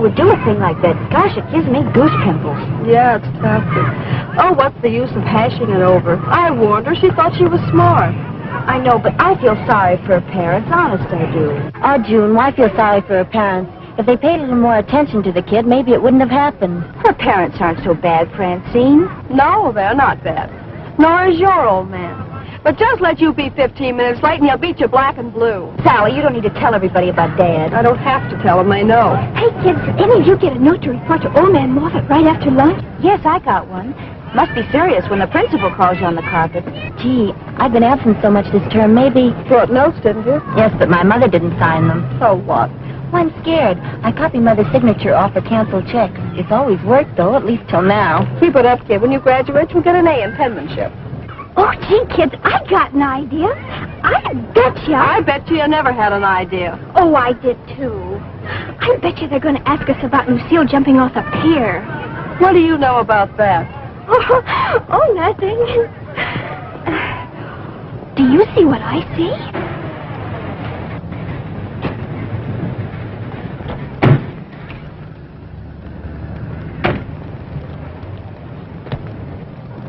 would do a thing like that. Gosh, it gives me goose pimples. Yeah, it's tough. Oh, what's the use of hashing it over? I warned her. She thought she was smart. I know, but I feel sorry for her parents. Honest, I do. Oh, June, why feel sorry for her parents? If they paid a little more attention to the kid, maybe it wouldn't have happened. Her parents aren't so bad, Francine. No, they're not bad. Nor is your old man. But just let you be 15 minutes late and he'll beat you black and blue. Sally, you don't need to tell everybody about Dad. I don't have to tell them, they know. Hey, kids, did any of you get a note to report to Old Man Moffat right after lunch? Yes, I got one. Must be serious when the principal calls you on the carpet. Gee, I've been absent so much this term, maybe... Brought notes, didn't you? Yes, but my mother didn't sign them. So what? Well, I'm scared. I copy Mother's signature off her canceled checks. It's always worked, though, at least till now. Keep it up, kid. When you graduate, you'll get an A in penmanship. Oh, gee, kids, I got an idea. I bet you never had an idea. Oh, I did, too. I bet you they're going to ask us about Lucille jumping off a pier. What do you know about that? Oh, nothing. Do you see what I see?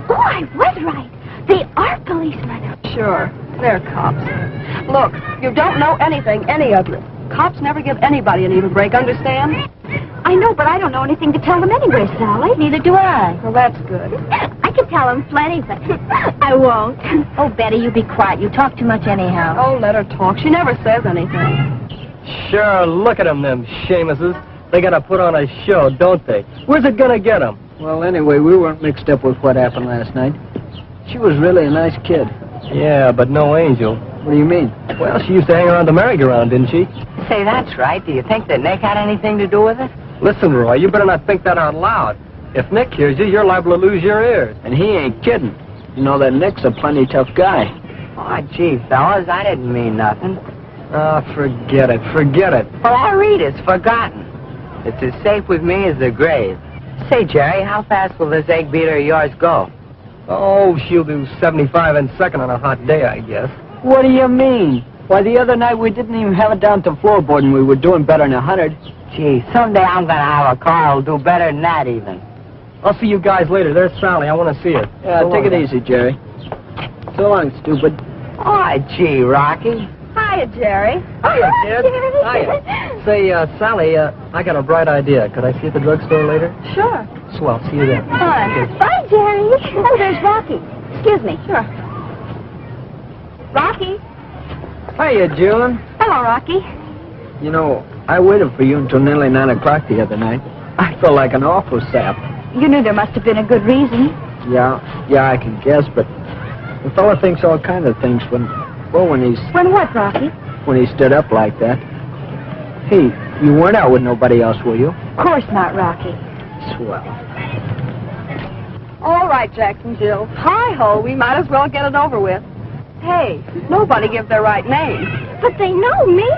Oh, I was right. They are policemen. Sure, they're cops. Look, you don't know anything, any of you. Cops never give anybody an even break, understand? I know, but I don't know anything to tell them anyway, Sally. Neither do I. Well, that's good. I can tell them plenty, but I won't. Oh, Betty, you be quiet. You talk too much anyhow. Oh, let her talk. She never says anything. Sure, look at them Seamuses. They gotta put on a show, don't they? Where's it gonna get them? Well, anyway, we weren't mixed up with what happened last night. She was really a nice kid. Yeah, but no angel. What do you mean? Well, she used to hang around the merry-go-round, didn't she? Say, that's right. Do you think that Nick had anything to do with it? Listen, Roy, you better not think that out loud. If Nick hears you, you're liable to lose your ears. And he ain't kidding. You know that Nick's a plenty tough guy. Oh, gee, fellas, I didn't mean nothing. Oh, forget it, forget it. Well, I read it's forgotten. It's as safe with me as the grave. Say, Jerry, how fast will this egg beater of yours go? Oh, she'll do 75 in second on a hot day, I guess. What do you mean? Why, the other night we didn't even have it down to floorboard and we were doing better than 100. Gee, someday I'm going to have a car that'll do better than that even. I'll see you guys later. There's Sally. I want to see her. Yeah, So take long. it easy, Jerry. So long, stupid. Oh, gee, Rocky. Hiya, Jerry. Hiya, kid. Hiya. Say, Sally, I got a bright idea. Could I see you at the drugstore later? Sure. Swell. See you then. Fine. Bye, Jerry. Oh, there's Rocky. Excuse me. Sure. Rocky? Hiya, June. Hello, Rocky. You know, I waited for you until nearly 9 o'clock the other night. I felt like an awful sap. You knew there must have been a good reason. Yeah, I can guess, but the fella thinks all kinds of things when he's... When what, Rocky? When he stood up like that. Hey, you weren't out with nobody else, were you? Of course not, Rocky. Swell. All right, Jackson Jill. Hi-ho, we might as well get it over with. Hey, nobody gives their right name. But they know me.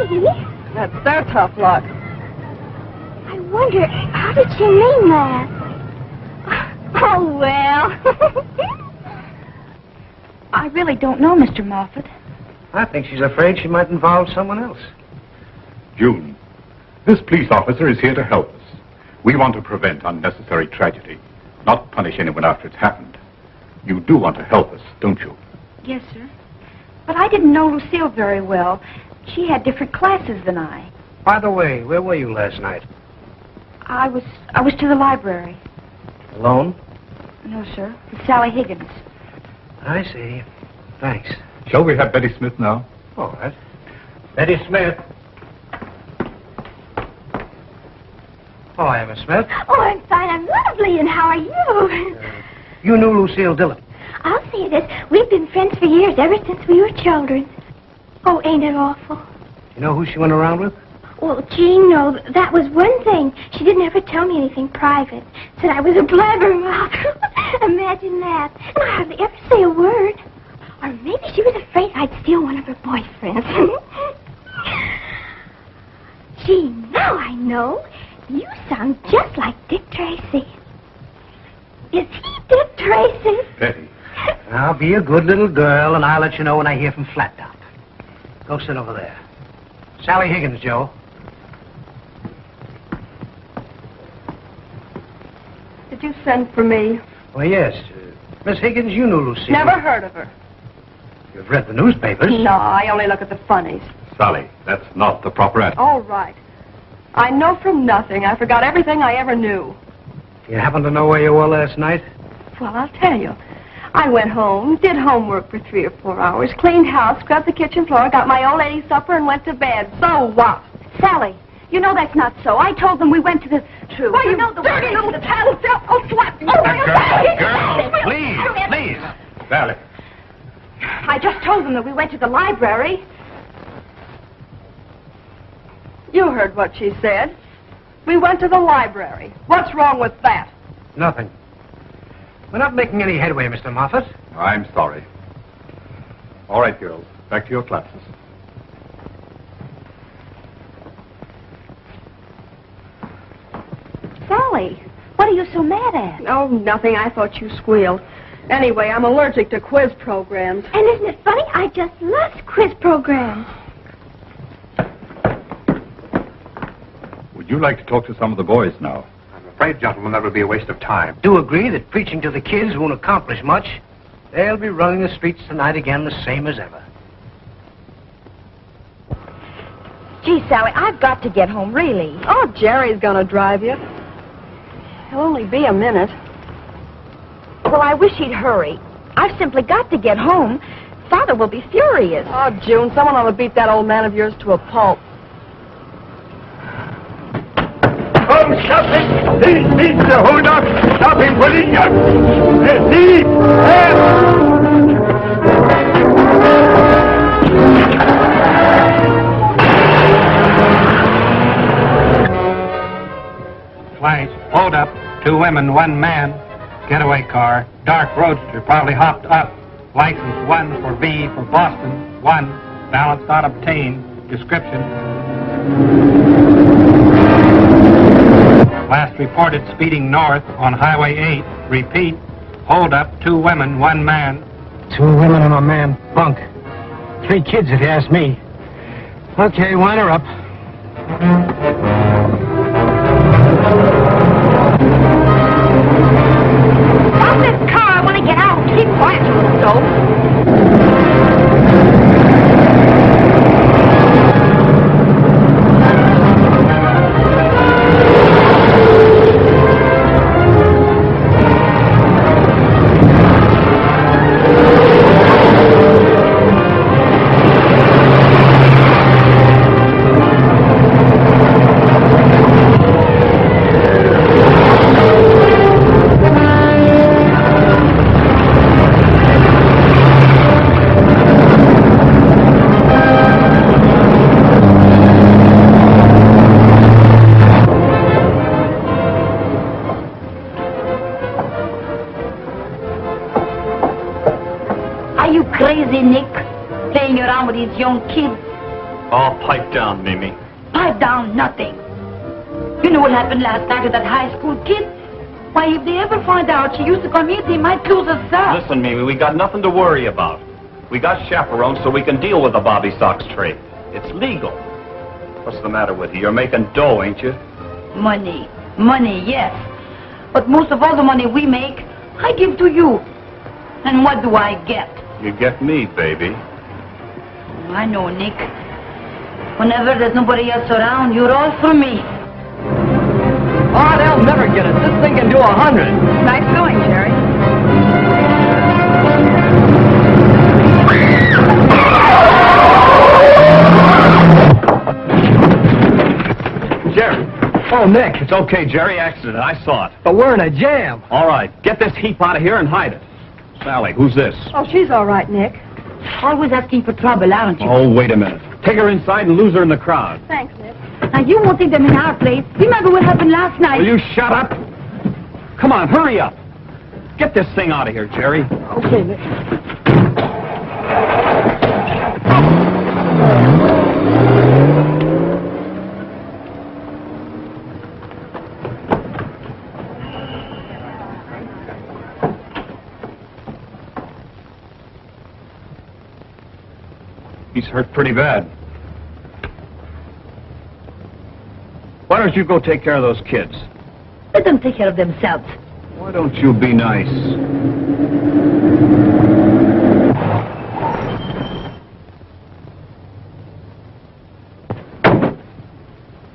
That's their tough luck. I wonder, how did she mean that? Oh, well. I really don't know, Mr. Moffat. I think she's afraid she might involve someone else. June, this police officer is here to help us. We want to prevent unnecessary tragedy, not punish anyone after it's happened. You do want to help us, don't you? Yes, sir. But I didn't know Lucille very well. She had different classes than I. By the way, where were you last night? I was to the library. Alone? No, sir. With Sally Higgins. I see. Thanks. Shall we have Betty Smith now? All right. Betty Smith. Oh, hi, Miss Smith. Oh, I'm fine. I'm lovely. And how are you? You knew Lucille Dillon. I'll say this. We've been friends for years, ever since we were children. Oh, ain't it awful? You know who she went around with? Well, gee, no, that was one thing. She didn't ever tell me anything private. Said I was a blabbermouth. Imagine that. And I hardly ever say a word. Or maybe she was afraid I'd steal one of her boyfriends. Gee, now I know. You sound just like Dick Tracy. Is he Dick Tracy? Betty. Now, be a good little girl, and I'll let you know when I hear from Flattop. Go sit over there. Sally Higgins, Joe. you send for me? Well, yes. Miss Higgins, you knew Lucille. Never heard of her. You've read the newspapers. No, I only look at the funnies. Sally, that's not the proper attitude. All right. I know from nothing. I forgot everything I ever knew. You happen to know where you were last night? Well, I'll tell you. I went home, did homework for 3 or 4 hours, cleaned house, scrubbed the kitchen floor, got my old lady supper, and went to bed. So what? Sally, you know that's not so. I told them we went to the... True. Why, you dirty little tattletale! I'll slap you! Girl, please. Sally. I just told them that we went to the library. You heard what she said. We went to the library. What's wrong with that? Nothing. We're not making any headway, Mr. Moffat. I'm sorry. All right, girls. Back to your classes. Sally, what are you so mad at? Oh, nothing. I thought you squealed. Anyway, I'm allergic to quiz programs. And isn't it funny? I just love quiz programs. Would you like to talk to some of the boys now? I'm afraid, gentlemen, that would be a waste of time. Do agree that preaching to the kids won't accomplish much. They'll be running the streets tonight again the same as ever. Gee, Sally, I've got to get home, really. Oh, Jerry's gonna drive you. It'll only be a minute. Well, I wish he'd hurry. I've simply got to get home. Father will be furious. Oh, June, someone ought to beat that old man of yours to a pulp. Oh, stop it! Please, hold up! Stop him, will you? Thief! Flash, hold up. 2 women, 1 man. Getaway car. Dark roadster, probably hopped up. License 1 for V for Boston. 1. Balance not obtained. Description. Last reported speeding north on Highway 8. Repeat. Hold up. 2 women, 1 man. 2 women and a man. Bunk. 3 kids, if you ask me. Okay, wind her up. Stop this car! I want to get out. Keep quiet, you little dope. Crazy, Nick, playing around with these young kids. Oh, pipe down, Mimi. Pipe down, nothing. You know what happened last night to that high school kid? Why, if they ever find out she used to come here, they might lose us up. Listen, Mimi, we got nothing to worry about. We got chaperones so we can deal with the Bobby Sox trade. It's legal. What's the matter with you? You're making dough, ain't you? Money. Money, yes. But most of all the money we make, I give to you. And what do I get? You get me, baby. I know, Nick. Whenever there's nobody else around, you're all for me. Oh, they'll never get it. This thing can do 100. Nice going, Jerry. Jerry. Oh, Nick. It's okay, Jerry. Accident. I saw it. But we're in a jam. All right. Get this heap out of here and hide it. Sally, who's this? Oh, she's all right, Nick. Always asking for trouble, aren't you? Oh, wait a minute. Take her inside and lose her in the crowd. Thanks, Nick. Now, you won't think them in our place. Remember what happened last night? Will you shut up? Come on, hurry up. Get this thing out of here, Jerry. Okay, Nick. He's hurt pretty bad. Why don't you go take care of those kids? Let them take care of themselves. Why don't you be nice?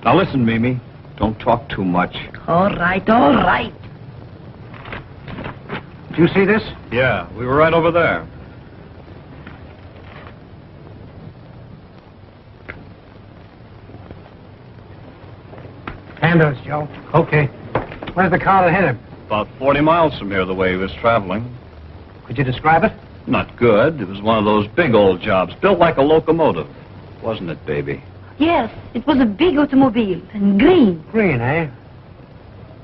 Now listen, Mimi. Don't talk too much. All right, all right. Did you see this? Yeah, we were right over there. Hand us, Joe. Okay. Where's the car that hit him? About 40 miles from here, the way he was traveling. Could you describe it? Not good. It was one of those big old jobs, built like a locomotive. Wasn't it, baby? Yes, it was a big automobile, and green. Green, eh?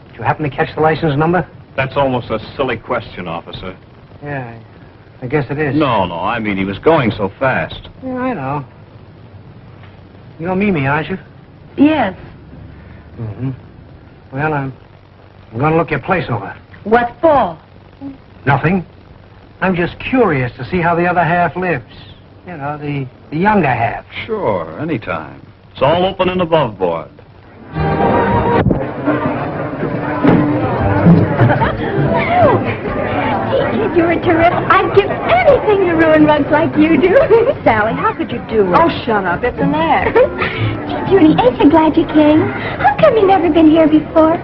Did you happen to catch the license number? That's almost a silly question, officer. Yeah, I guess it is. No, I mean he was going so fast. Yeah, I know. You're Mimi, aren't you? Yes. Mm-hmm. Well, I'm going to look your place over. What for? Nothing. I'm just curious to see how the other half lives. You know, the younger half. Sure, anytime. It's all open and above board. Kid, you're terrific. I'd give anything to ruin rugs like you do. Sally, how could you do it? Oh, shut up. It's an act. Gee, Judy, ain't you glad you came? How come you never been here before?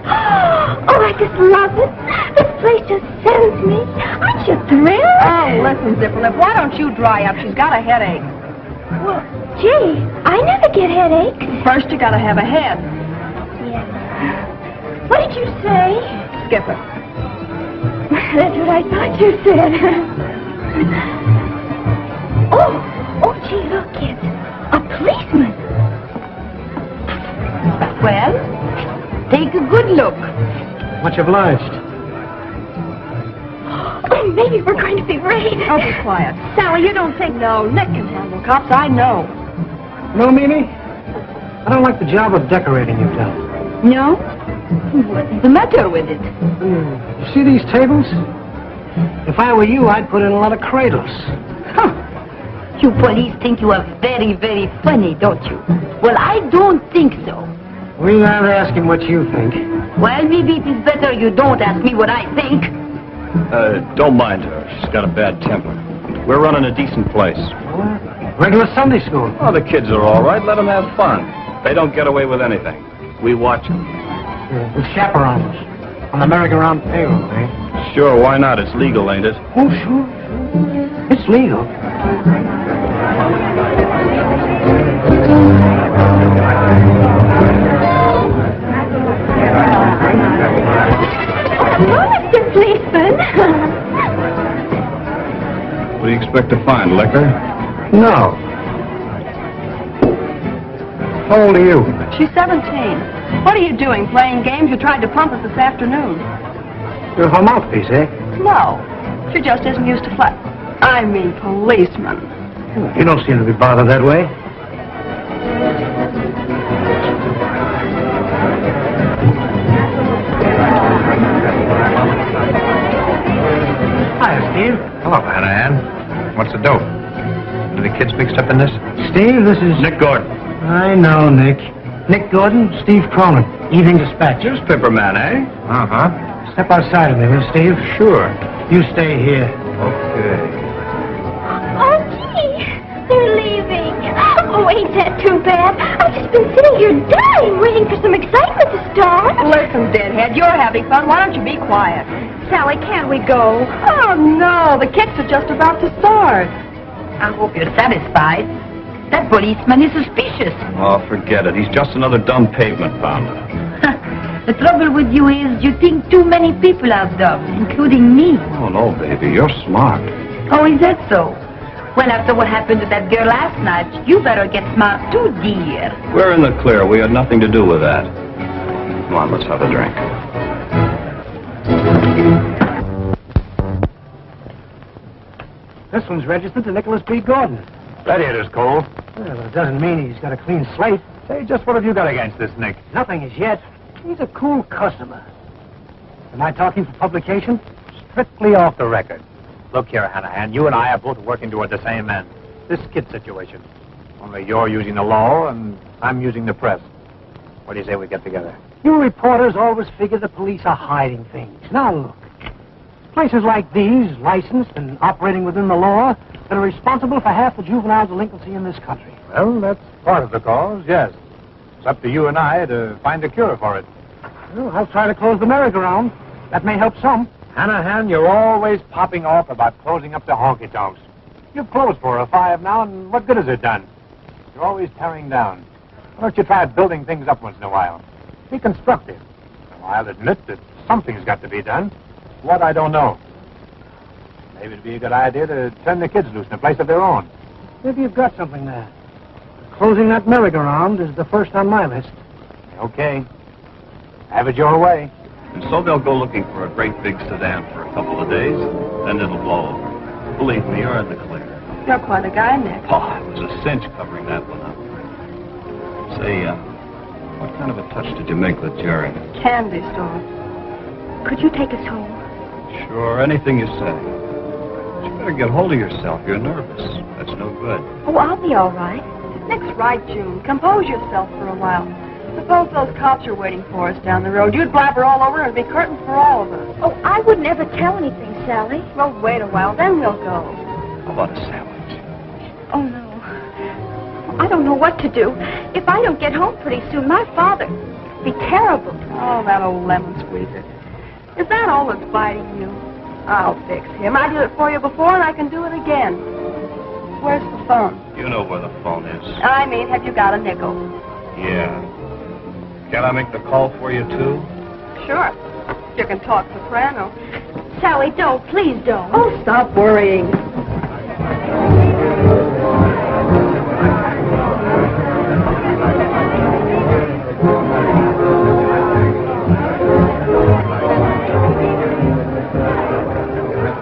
Oh, I just love it. This place just soothes me. Aren't you thrilled? Oh, listen, Zipperlip, why don't you dry up? She's got a headache. Well, gee, I never get headaches. First, you gotta have a head. Yeah. What did you say? Skip it. That's what I thought you said. Oh, gee, look, kids. A policeman. Well, take a good look. Much obliged. Oh, maybe we're going to be raided. Oh, be quiet. Sally, you don't think... No, Nick can handle cops, I know. No, Mimi? I don't like the job of decorating you've done. No? What's the matter with it? You see these tables? If I were you, I'd put in a lot of cradles. Huh. You police think you are very, very funny, don't you? Well, I don't think so. We're not asking what you think. Well, maybe it is better you don't ask me what I think. Don't mind her. She's got a bad temper. We're running a decent place. Regular Sunday school. Oh, the kids are all right. Let them have fun. They don't get away with anything. We watch them. With chaperones. On the merry-go-round payroll, eh? Sure, why not? It's legal, ain't it? Oh, sure. It's legal. Oh, Mr. Policeman. What do you expect to find, liquor? No. How old are you? She's 17. What are you doing, playing games? You tried to pump us this afternoon. You're her mouthpiece, eh? No, she just isn't used to I mean, policeman. You don't seem to be bothered that way. Hi, Steve. Hello, Hannah. What's the dope? Are the kids mixed up in this? Steve, this is... Nick Gordon. I know, Nick. Nick Gordon, Steve Cronin, Evening Dispatch. Newspaper man, eh? Uh-huh. Step outside of me, will you, Steve? Sure. You stay here. Okay. Oh, gee, they're leaving. Oh, ain't that too bad? I've just been sitting here dying, waiting for some excitement to start. Listen, deadhead, you're having fun. Why don't you be quiet? Sally, can't we go? Oh, no, the kicks are just about to start. I hope you're satisfied. That policeman is suspicious. Oh, forget it. He's just another dumb pavement pounder. The trouble with you is you think too many people are dumb, including me. Oh, no, baby. You're smart. Oh, is that so? Well, after what happened to that girl last night, you better get smart too, dear. We're in the clear. We had nothing to do with that. Come on, let's have a drink. This one's registered to Nicholas B. Gordon. Gladiator's Cole. Well, it doesn't mean he's got a clean slate. Say, just what have you got against this Nick? Nothing as yet. He's a cool customer. Am I talking for publication? Strictly off the record. Look here, Hanahan, you and I are both working toward the same end. This kid situation. Only you're using the law, and I'm using the press. What do you say we get together? You reporters always figure the police are hiding things. Now look, Places like these, licensed and operating within the law, that are responsible for half the juvenile delinquency in this country. Well, that's part of the cause, yes. It's up to you and I to find a cure for it. Well, I'll try to close the merry-go-round. That may help some. Hanahan, you're always popping off about closing up the honky-tonks. You've closed 4 or 5 now, and what good has it done? You're always tearing down. Why don't you try building things up once in a while? Be constructive. Well, I'll admit that something's got to be done. What, I don't know. Maybe it'd be a good idea to turn the kids loose in a place of their own. Maybe you've got something there. Closing that merry-go-round is the first on my list. Okay. Have it your way. And so they'll go looking for a great big sedan for a couple of days, then it'll blow over. Believe me, you're in the clear. You're quite a guy, Nick. Oh, it was a cinch covering that one up. Say, what kind of a touch did you make with Jerry? Candy store. Could you take us home? Sure, anything you say. But you better get hold of yourself. You're nervous. That's no good. Oh, I'll be all right. Nick's right, June. Compose yourself for a while. Suppose those cops are waiting for us down the road. You'd blabber all over and be curtains for all of us. Oh, I would never tell anything, Sally. Well, wait a while, then we'll go. How about a sandwich? Oh, no. I don't know what to do. If I don't get home pretty soon, my father will be terrible. Oh, that old lemon squeezer. Is that all that's biting you? I'll fix him. I did it for you before, and I can do it again. Where's the phone? You know where the phone is. I mean, have you got a nickel? Yeah. Can I make the call for you, too? Sure. You can talk soprano. Sally, don't. Please don't. Oh, stop worrying.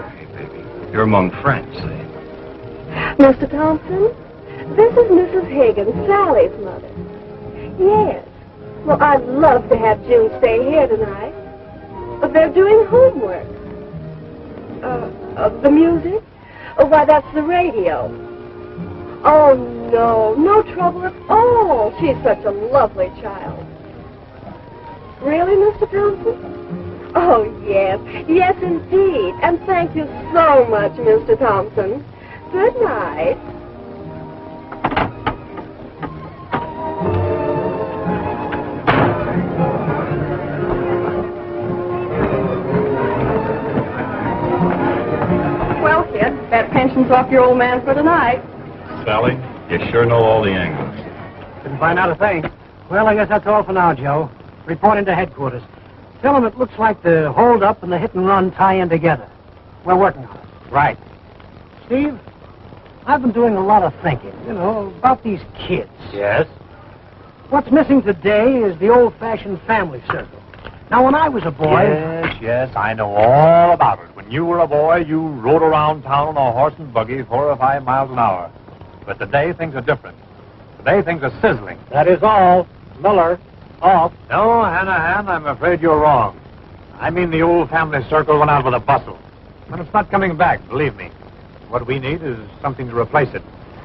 Hey, baby. You're among friends, eh? Mr. Thompson, this is Mrs. Higgins, Sally's mother. Yes. Well, I'd love to have June stay here tonight. But they're doing homework. The music? Oh, why, that's the radio. Oh, no. No trouble at all. She's such a lovely child. Really, Mr. Thompson? Oh, yes. Yes, indeed. And thank you so much, Mr. Thompson. Good night. Well, kid, that pension's off your old man for tonight. Sally, you sure know all the angles. Didn't find out a thing. Well, I guess that's all for now, Joe. Report into headquarters. Tell them it looks like the hold-up and the hit-and-run tie in together. We're working on it. Right. Steve, I've been doing a lot of thinking, about these kids. Yes? What's missing today is the old-fashioned family circle. Now, when I was a boy... Yes, I know all about it. When you were a boy, you rode around town on a horse and buggy 4 or 5 miles an hour. But today, things are different. Today, things are sizzling. That is all. Miller, off. No, Hanahan, I'm afraid you're wrong. I mean the old family circle went out with a bustle. But it's not coming back, believe me. What we need is something to replace it.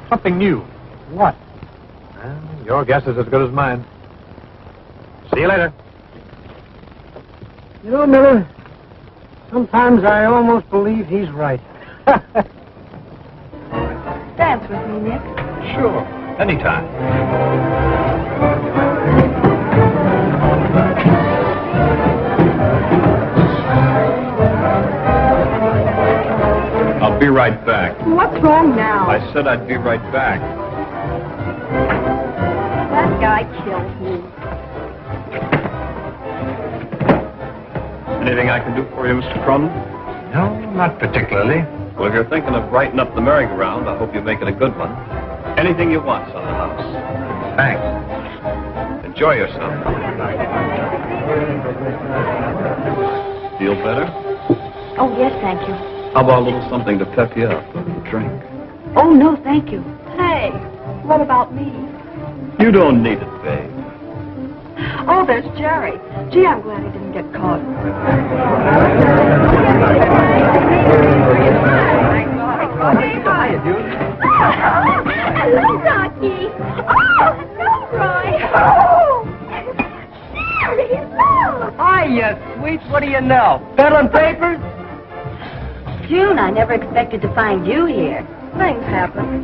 Something new. What? Well, your guess is as good as mine. See you later. Miller, sometimes I almost believe he's right. Dance with me, Nick. Sure. Anytime. I'll be right back. What's wrong now? I said I'd be right back. That guy killed me. Anything I can do for you, Mr. Cronin? No, not particularly. Well, if you're thinking of brighten up the merry-go-round, I hope you make it a good one. Anything you want, son of the house. Thanks. Enjoy yourself. Feel better? Oh, yes, thank you. How about a little something to pep you up? A drink? Oh, no, thank you. Hey, what about me? You don't need it, babe. Oh, there's Jerry. Gee, I'm glad he didn't get caught. Hiya, June. Hello, Rocky. Oh, hello, Roy. Oh, Jerry, hello. Hiya, sweet. What do you know? Peddling papers? June, I never expected to find you here. Things happen.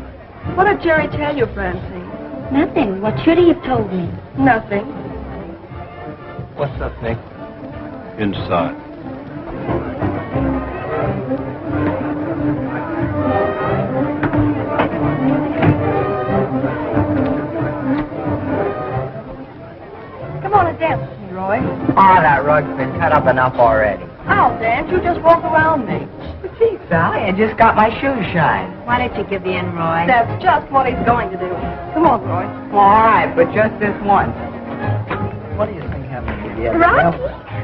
What did Jerry tell you, Francine? Nothing. What should he have told me? Nothing. What's up, Nick? Inside. Come on and dance with me, Roy. Oh, that rug's been cut up enough already. I'll dance. You just walk around me. But gee, Sally, I just got my shoes shined. Why don't you give in, Roy? That's just what he's going to do. Come on, Roy. All right, but just this once. What do you think happened to you? Rocky,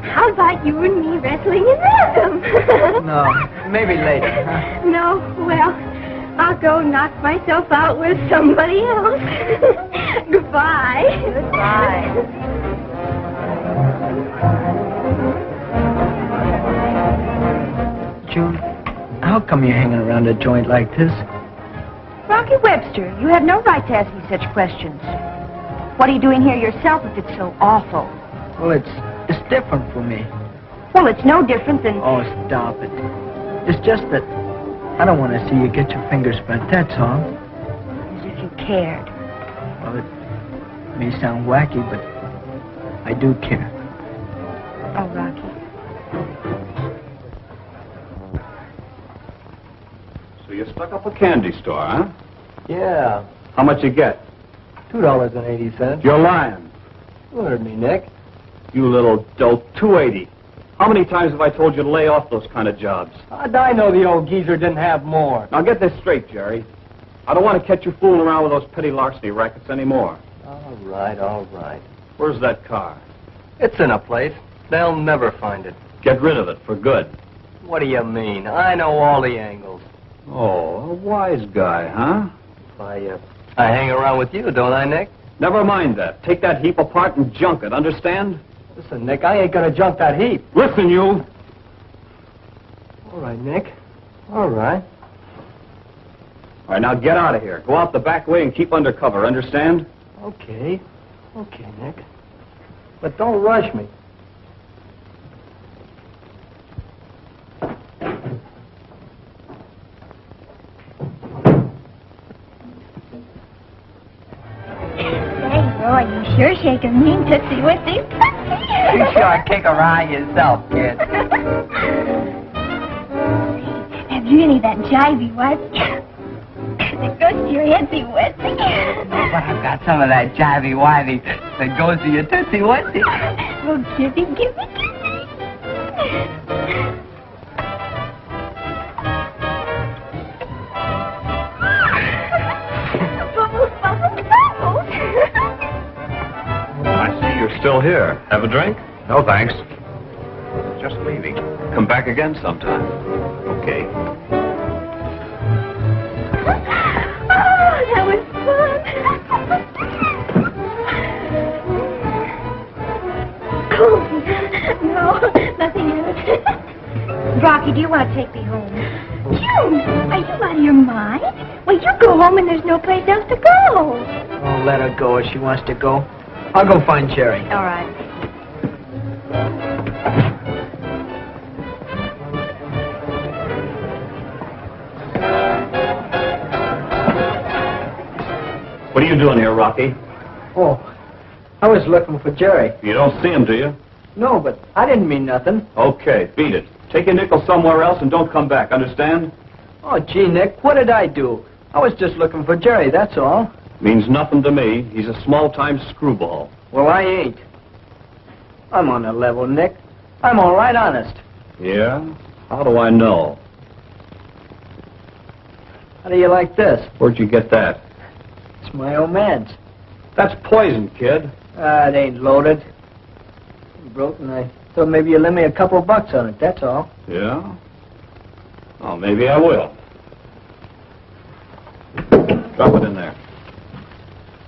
how about you and me wrestling in rhythm? No, maybe later, huh? No, well, I'll go knock myself out with somebody else. Goodbye. Goodbye. June, how come you're hanging around a joint like this? Rocky Webster, you have no right to ask me such questions. What are you doing here yourself if it's so awful? Well, it's different for me. Well, it's no different than... Oh, stop it. It's just that I don't want to see you get your fingers burnt, that's all. As if you cared. Well, it may sound wacky, but I do care. Oh, Rocky. So you stuck up a candy store, huh? Yeah, How much you get? $2.80. You're lying. You heard me, Nick. You little dope. $2.80. How many times have I told you to lay off those kind of jobs? How'd I know the old geezer didn't have more? Now get this straight, Jerry. I don't want to catch you fooling around with those petty larceny rackets anymore. All right, all right. Where's that car? It's in a place. They'll never find it. Get rid of it for good. What do you mean? I know all the angles. Oh, a wise guy, huh? I hang around with you, don't I, Nick? Never mind that. Take that heap apart and junk it, understand? Listen, Nick, I ain't gonna junk that heap. Listen, you! All right, Nick. All right. All right, now get out of here. Go out the back way and keep under cover, understand? Okay. Okay, Nick. But don't rush me. Hey, Roy, you sure shake a mean tootsie with these. You sure kick around yourself, kid. That's really that jivey, what? It goes to your headsy wetsy. But I've got some of that jivey-wivey that goes to your tootsie-wootsy. Well, give me. Bubbles, bubbles, bubbles. I see you're still here. Have a drink? No, thanks. Just leaving. Come back again sometime. Okay. Oh, that was fun. Oh, no, nothing else. Rocky, do you want to take me home? June, are you out of your mind? Well, you go home and there's no place else to go. Oh, let her go if she wants to go. I'll go find Jerry. All right. What are you doing here, Rocky? Oh, I was looking for Jerry. You don't see him, do you? No, but I didn't mean nothing. Okay, beat it. Take your nickel somewhere else and don't come back, understand? Oh, gee, Nick, what did I do? I was just looking for Jerry, that's all. Means nothing to me. He's a small-time screwball. Well, I ain't. I'm on the level, Nick. I'm all right honest. Yeah? How do I know? How do you like this? Where'd you get that? It's my old man's. That's poison, kid. It ain't loaded. It broke, and I thought maybe you'd lend me a couple bucks on it, that's all. Yeah? Oh, maybe I will. Drop it in there.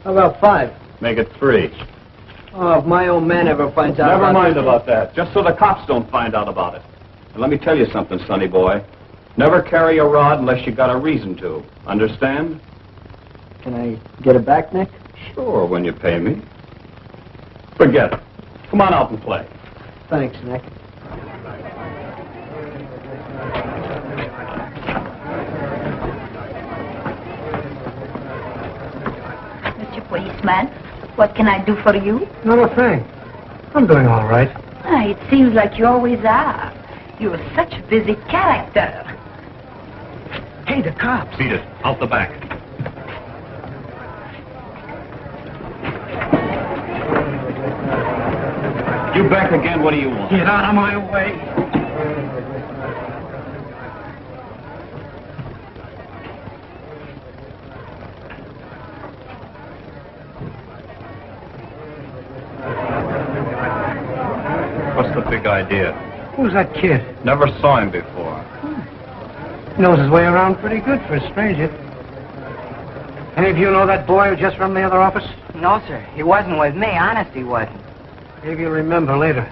How about 5? Make it 3. Oh, if my old man ever finds out Never about mind this- about that. Just so the cops don't find out about it. And let me tell you something, sonny boy. Never carry a rod unless you got a reason to. Understand? Can I get it back, Nick? Sure, when you pay me. Forget it. Come on out and play. Thanks, Nick. Policeman, what can I do for you? Not a thing. I'm doing all right. It seems like you always are. You're such a busy character. Hey, the cops. Beat it. Out the back. You back again? What do you want? Get out of my way. What's the big idea? Who's that kid? Never saw him before. Knows his way around pretty good for a stranger. Any of you know that boy who just from the other office? No, sir. He wasn't with me. Honest, he wasn't. Maybe you'll remember later.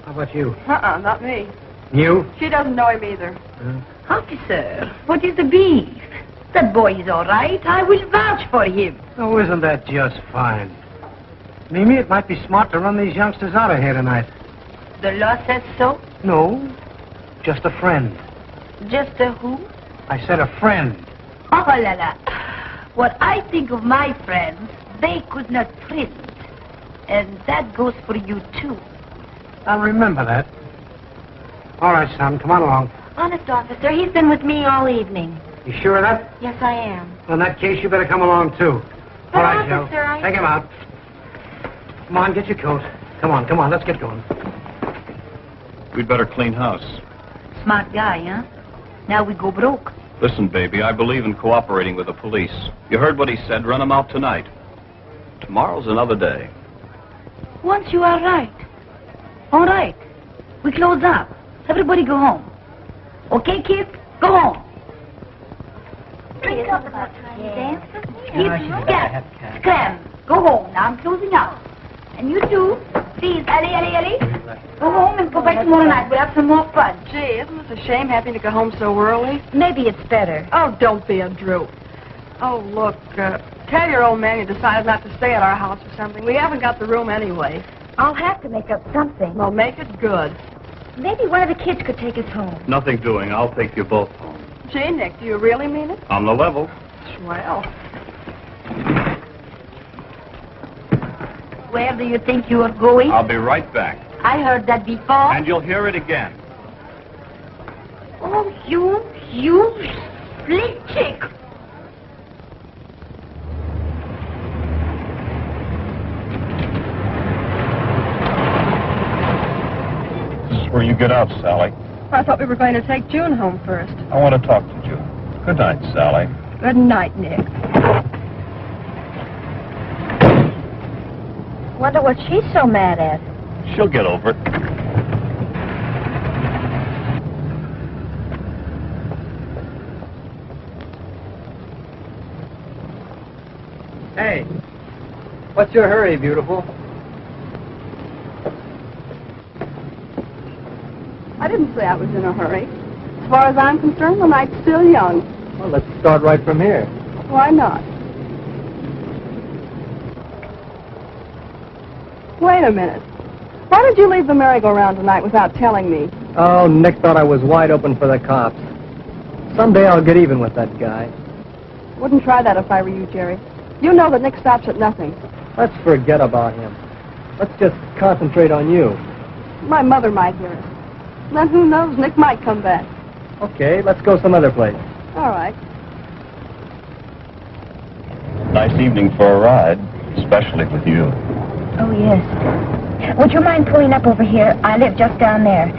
How about you? Not me. You? She doesn't know him either. Officer, what is the beef? That boy is all right. I will vouch for him. Oh, isn't that just fine? Mimi, it might be smart to run these youngsters out of here tonight. The law says so? No, just a friend. Just a who? I said a friend. Oh, la la. What I think of my friends, they could not print. And that goes for you, too. I'll remember that. All right, son, come on along. Honest, officer, he's been with me all evening. You sure of that? Yes, I am. In that case, you better come along, too. But All right, officer, Joe. Take him out. Come on, get your coat. Come on, let's get going. We'd better clean house. Smart guy, huh? Now we go broke. Listen, baby, I believe in cooperating with the police. You heard what he said. Run him out tonight. Tomorrow's another day. Once you are right. All right. We close up. Everybody go home. Okay, kid? Go home. It's about time to dance. Scram. Go home. Now I'm closing up. And you too. Please, Ellie. Go home and go back tomorrow night. We'll have some more fun. Gee, isn't this a shame having to go home so early? Maybe it's better. Oh, don't be a droop. Oh, look, tell your old man you decided not to stay at our house or something. We haven't got the room anyway. I'll have to make up something. Well, make it good. Maybe one of the kids could take us home. Nothing doing. I'll take you both home. Gee, Nick, do you really mean it? On the level. Swell. Where do you think you are going? I'll be right back. I heard that before. And you'll hear it again. Oh, you split chick. This is where you get out, Sally. I thought we were going to take June home first. I want to talk to June. Good night, Sally. Good night, Nick. Wonder what she's so mad at. She'll get over it. Hey, what's your hurry, beautiful? I didn't say I was in a hurry. As far as I'm concerned, the night's still young. Well, let's start right from here. Why not? Wait a minute. Why did you leave the merry-go-round tonight without telling me? Oh, Nick thought I was wide open for the cops. Someday I'll get even with that guy. Wouldn't try that if I were you, Jerry. You know that Nick stops at nothing. Let's forget about him. Let's just concentrate on you. My mother might hear us. Then who knows, Nick might come back. Okay, let's go some other place. All right. Nice evening for a ride, especially with you. Oh, yes. Would you mind pulling up over here? I live just down there.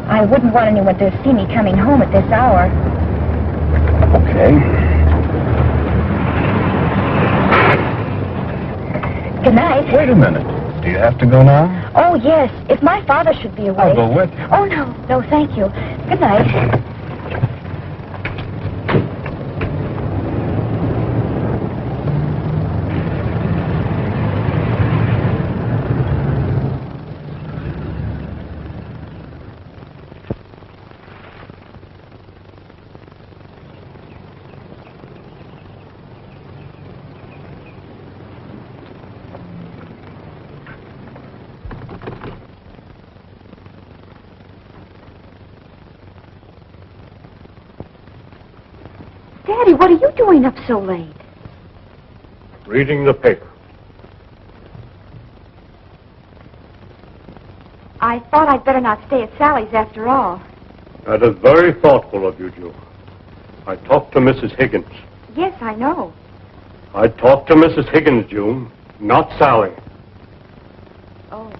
I wouldn't want anyone to see me coming home at this hour. Okay. Good night. Wait a minute. Do you have to go now? Oh, yes. If my father should be away. I'll go with you. Oh, no. No, thank you. Good night. Daddy, what are you doing up so late? Reading the paper. I thought I'd better not stay at Sally's after all. That is very thoughtful of you, June. I talked to Mrs. Higgins. Yes, I know. I talked to Mrs. Higgins, June, not Sally. Oh.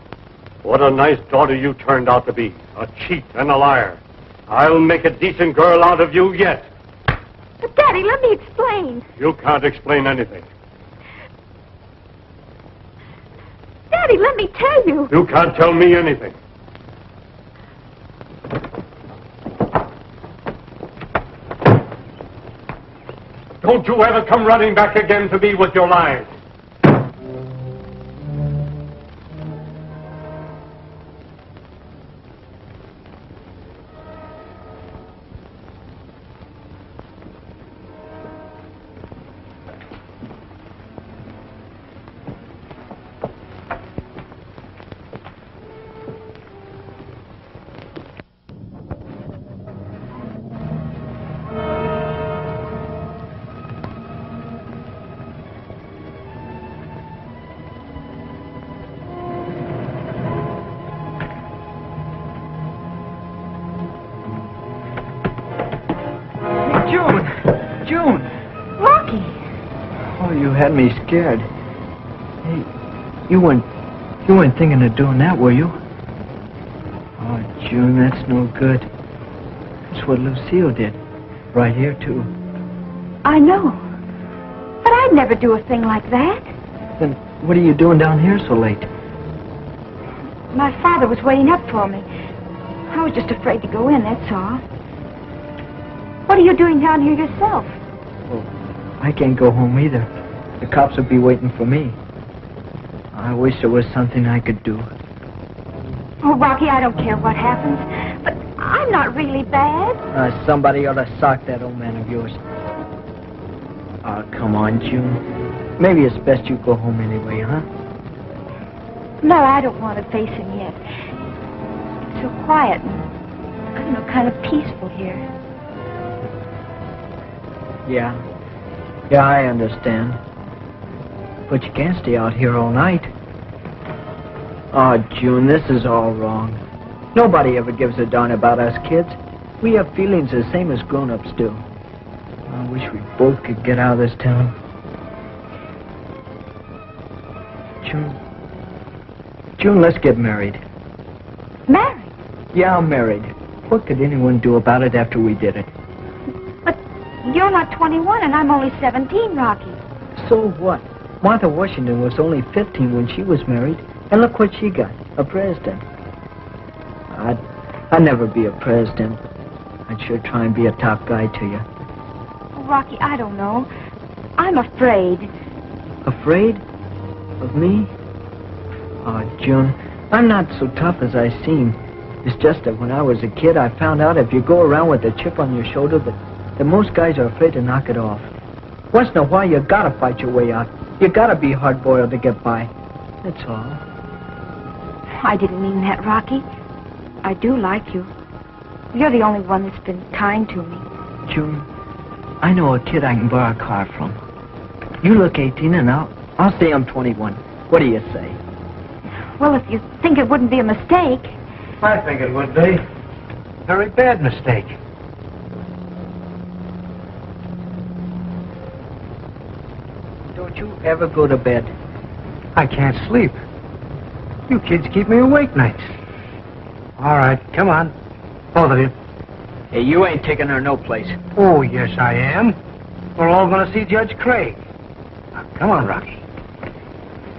What a nice daughter you turned out to be. A cheat and a liar. I'll make a decent girl out of you yet. But, Daddy, let me explain. You can't explain anything. Daddy, let me tell you. You can't tell me anything. Don't you ever come running back again to me with your lies. June! Rocky! Oh, you had me scared. Hey, you weren't thinking of doing that, were you? Oh, June, that's no good. That's what Lucille did. Right here, too. I know. But I'd never do a thing like that. Then what are you doing down here so late? My father was waiting up for me. I was just afraid to go in, that's all. What are you doing down here yourself? Oh, I can't go home either. The cops will be waiting for me. I wish there was something I could do. Oh, Rocky, I don't care what happens. But I'm not really bad. Somebody ought to sock that old man of yours. Oh, come on, June. Maybe it's best you go home anyway, huh? No, I don't want to face him yet. It's so quiet and, I don't know, kind of peaceful here. Yeah, I understand. But you can't stay out here all night. Oh, June, this is all wrong. Nobody ever gives a darn about us kids. We have feelings the same as grown-ups do. I wish we both could get out of this town. June, let's get married. Married? Yeah, I'm married. What could anyone do about it after we did it? You're not 21 and I'm only 17, Rocky. So what? Martha Washington was only 15 when she was married, and look what she got, a president. I'd never be a president. I'd sure try and be a top guy to you. Oh, Rocky, I don't know. I'm afraid. Afraid? Of me? Oh, June, I'm not so tough as I seem. It's just that when I was a kid, I found out if you go around with a chip on your shoulder that most guys are afraid to knock it off. Once in a while, you gotta fight your way out. You gotta be hard-boiled to get by. That's all. I didn't mean that, Rocky. I do like you. You're the only one that's been kind to me. June, I know a kid I can borrow a car from. You look 18 and I'll say I'm 21. What do you say? Well, if you think it wouldn't be a mistake. I think it would be. Very bad mistake. Don't you ever go to bed? I can't sleep. You kids keep me awake nights. All right, come on. Both of you. Hey, you ain't taking her no place. Oh, yes, I am. We're all going to see Judge Craig. Now, come on, Rocky.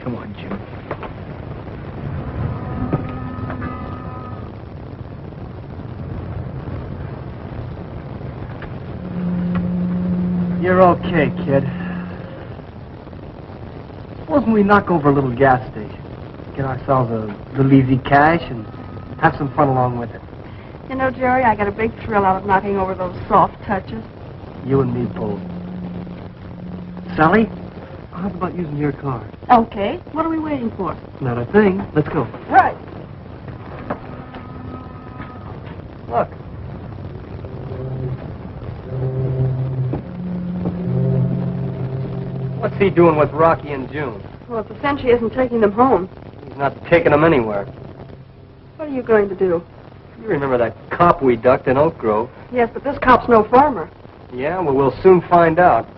Come on, Jim. You're okay, kid. Supposing we knock over a little gas station, get ourselves a little easy cash, and have some fun along with it. You know, Jerry, I got a big thrill out of knocking over those soft touches. You and me both. Sally, how about using your car? Okay. What are we waiting for? Not a thing. Let's go. Right. Look. What's What's he doing with Rocky and June? Well, it's a cinch he isn't taking them home. He's not taking them anywhere. What are you going to do? You remember that cop we ducked in Oak Grove? Yes, but this cop's no farmer. Yeah, well, we'll soon find out.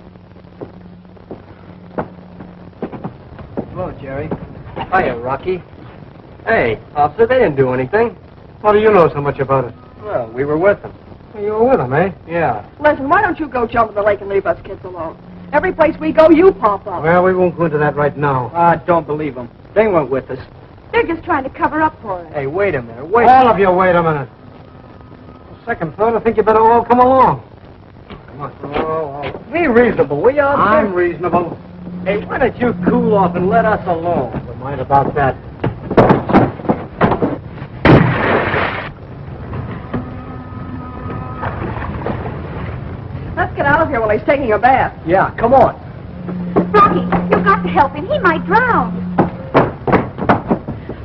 Hello, Jerry. Hiya, Rocky. Hey, officer, they didn't do anything. How do you know so much about it? Well, we were with them. Well, you were with them, eh? Yeah. Listen, why don't you go jump in the lake and leave us kids alone? Every place we go, you pop up. Well, we won't go into that right now. Don't believe them. They weren't with us. They're just trying to cover up for us. Hey, wait a minute. All of you, wait a minute. Second thought, I think you better all come along. Come on. Oh, be reasonable, will you, officer? I'm reasonable. Hey, why don't you cool off and let us alone? Don't mind about that. Let's get out of here while he's taking a bath. Yeah, come on. Rocky, you've got to help him. He might drown.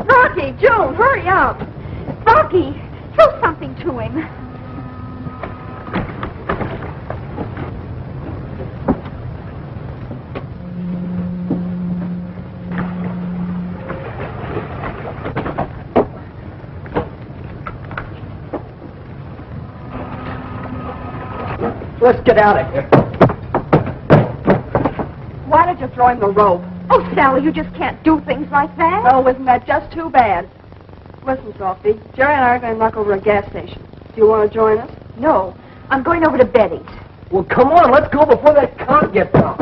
Rocky, June, hurry up. Rocky, throw something to him. Let's get out of here. Why did you throw him the rope? Oh, Sally, you just can't do things like that. Oh, isn't that just too bad? Listen, Sophie, Jerry and I are going to knock over a gas station. Do you want to join us? No, I'm going over to Betty's. Well, come on, let's go before that cop gets out.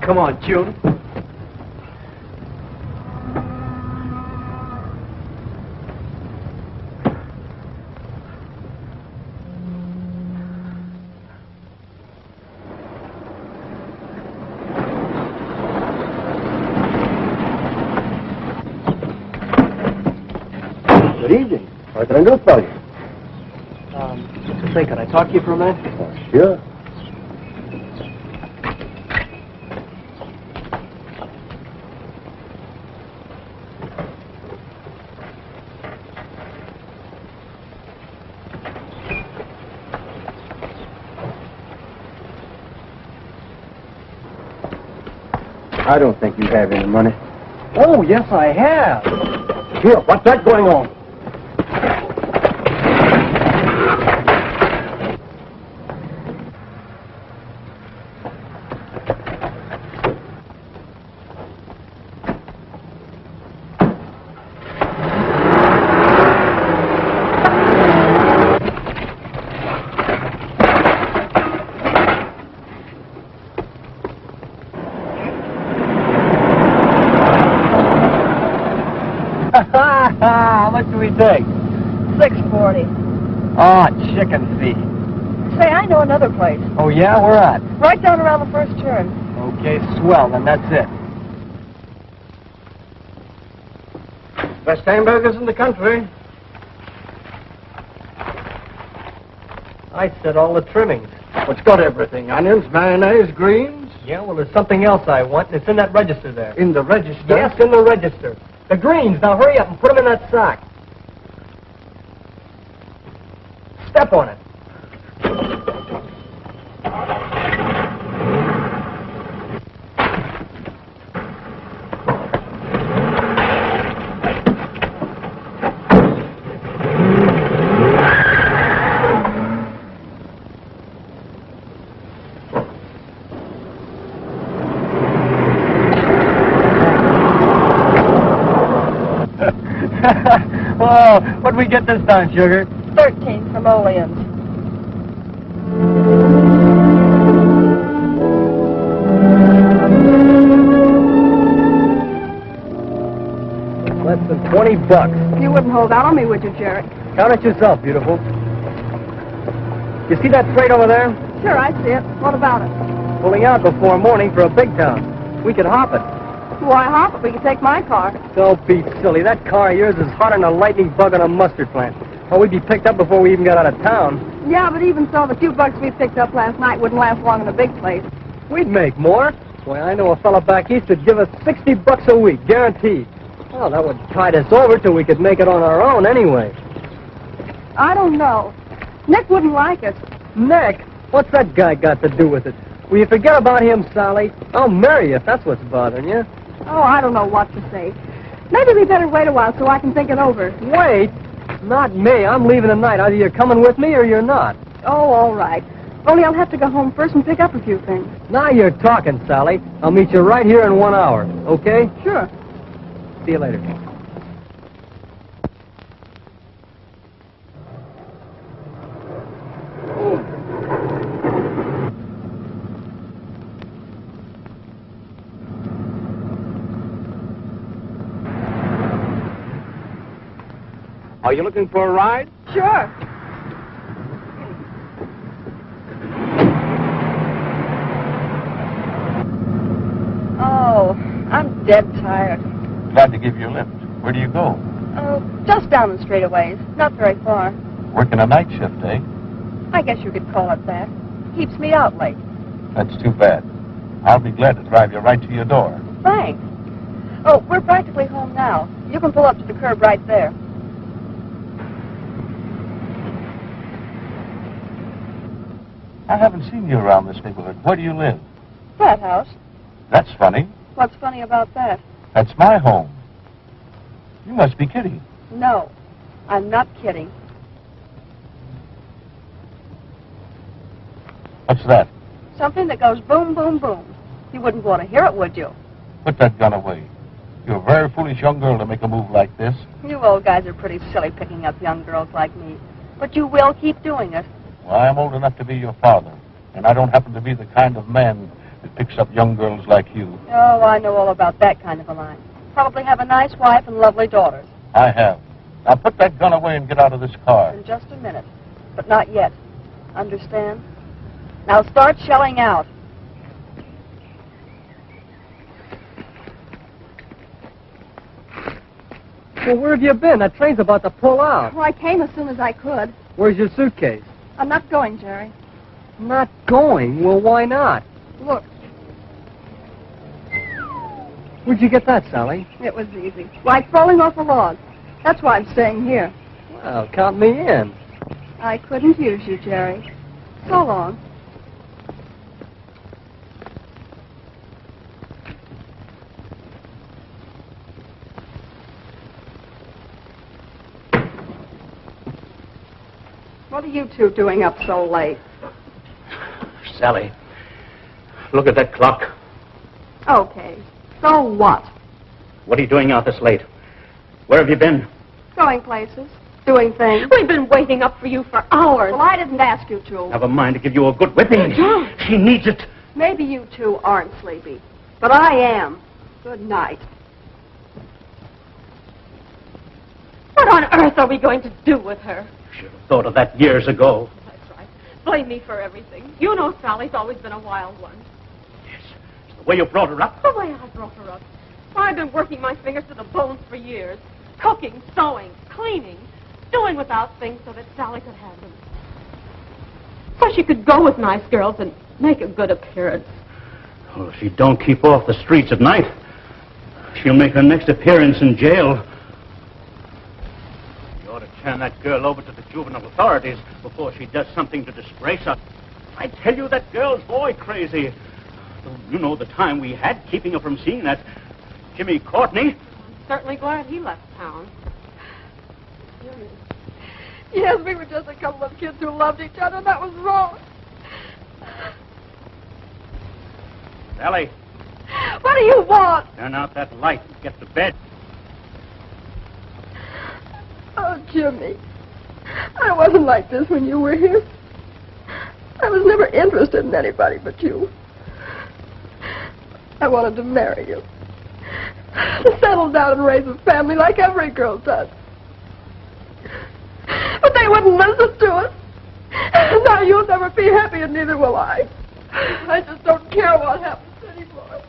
Come on, June. Good evening. What can I do for you? Just a thing, can I talk to you for a minute? Sure. I don't think you have any money. Oh, yes, I have. Here, what's that going on? How much do we take? $6.40. Oh, chicken feed. Say, I know another place. Oh, yeah? Where at? Right down around the first turn. Okay, swell, then that's it. Best hamburgers in the country. I said all the trimmings. What's got everything? Onions, mayonnaise, greens? Yeah, well, there's something else I want, and it's in that register there. In the register? Yes, in the register. The greens. Now hurry up and put them in that sack. Step on it. Oh, what'd we get this time, sugar? 13 simoleons. Less than $20. You wouldn't hold out on me, would you, Jerry? Count it yourself, beautiful. You see that freight over there? Sure, I see it. What about it? Pulling out before morning for a big town. We could hop it. Why hop it? We could take my car. Don't be silly. That car of yours is hotter than a lightning bug on a mustard plant. Or we'd be picked up before we even got out of town. Yeah, but even so, the few bucks we picked up last night wouldn't last long in a big place. We'd make more. Why, I know a fella back east would give us $60 a week, guaranteed. Well, that would tide us over till we could make it on our own anyway. I don't know. Nick wouldn't like it. Nick? What's that guy got to do with it? Will you forget about him, Sally? I'll marry you if that's what's bothering you. Oh, I don't know what to say. Maybe we better wait a while so I can think it over. Wait? Not me. I'm leaving tonight. Either you're coming with me or you're not. Oh, all right. Only I'll have to go home first and pick up a few things. Now you're talking, Sally. I'll meet you right here in 1 hour, okay? Sure. See you later. Are you looking for a ride? Sure. Oh, I'm dead tired. Glad to give you a lift. Where do you go? Just down the street a ways. Not very far. Working a night shift, eh? I guess you could call it that. Keeps me out late. That's too bad. I'll be glad to drive you right to your door. Thanks. Oh, we're practically home now. You can pull up to the curb right there. I haven't seen you around this neighborhood. Where do you live? That house. That's funny. What's funny about that? That's my home. You must be kidding. No, I'm not kidding. What's that? Something that goes boom, boom, boom. You wouldn't want to hear it, would you? Put that gun away. You're a very foolish young girl to make a move like this. You old guys are pretty silly picking up young girls like me. But you will keep doing it. Well, I'm old enough to be your father, and I don't happen to be the kind of man that picks up young girls like you. Oh, I know all about that kind of a line. Probably have a nice wife and lovely daughters. I have. Now put that gun away and get out of this car. In just a minute. But not yet. Understand? Now start shelling out. Well, where have you been? That train's about to pull out. Well, I came as soon as I could. Where's your suitcase? I'm not going, Jerry. Not going? Well, why not? Look, Where'd you get that, Sally? it was easy. Like falling off a log. That's why I'm staying here. Well, count me in. I couldn't use you, Jerry. So long. What are you two doing up so late? Sally, look at that clock. Okay. So what? What are you doing out this late? Where have you been? Going places. Doing things. We've been waiting up for you for hours. Well, I didn't ask you to. Have a mind to give you a good whipping. She needs it. Maybe you two aren't sleepy, but I am. Good night. What on earth are we going to do with her? Should have thought of that years ago. That's right. Blame me for everything. You know Sally's always been a wild one. Yes. It's the way you brought her up. The way I brought her up. I've been working my fingers to the bones for years. Cooking, sewing, cleaning, doing without things so that Sally could have them. So she could go with nice girls and make a good appearance. Well, if she don't keep off the streets at night, she'll make her next appearance in jail. You ought to turn that girl over to the juvenile authorities before she does something to disgrace us. I tell you, that girl's boy crazy. You know the time we had keeping her from seeing that Jimmy Courtney. I'm certainly glad he left town. Yes, we were just a couple of kids who loved each other, and that was wrong. Sally, What do you want? turn out that light and get to bed. Oh, Jimmy. I wasn't like this when you were here. I was never interested in anybody but you. I wanted to marry you. Settle down and raise a family like every girl does. But they wouldn't listen to us. Now you'll never be happy, and neither will I. I just don't care what happens anymore.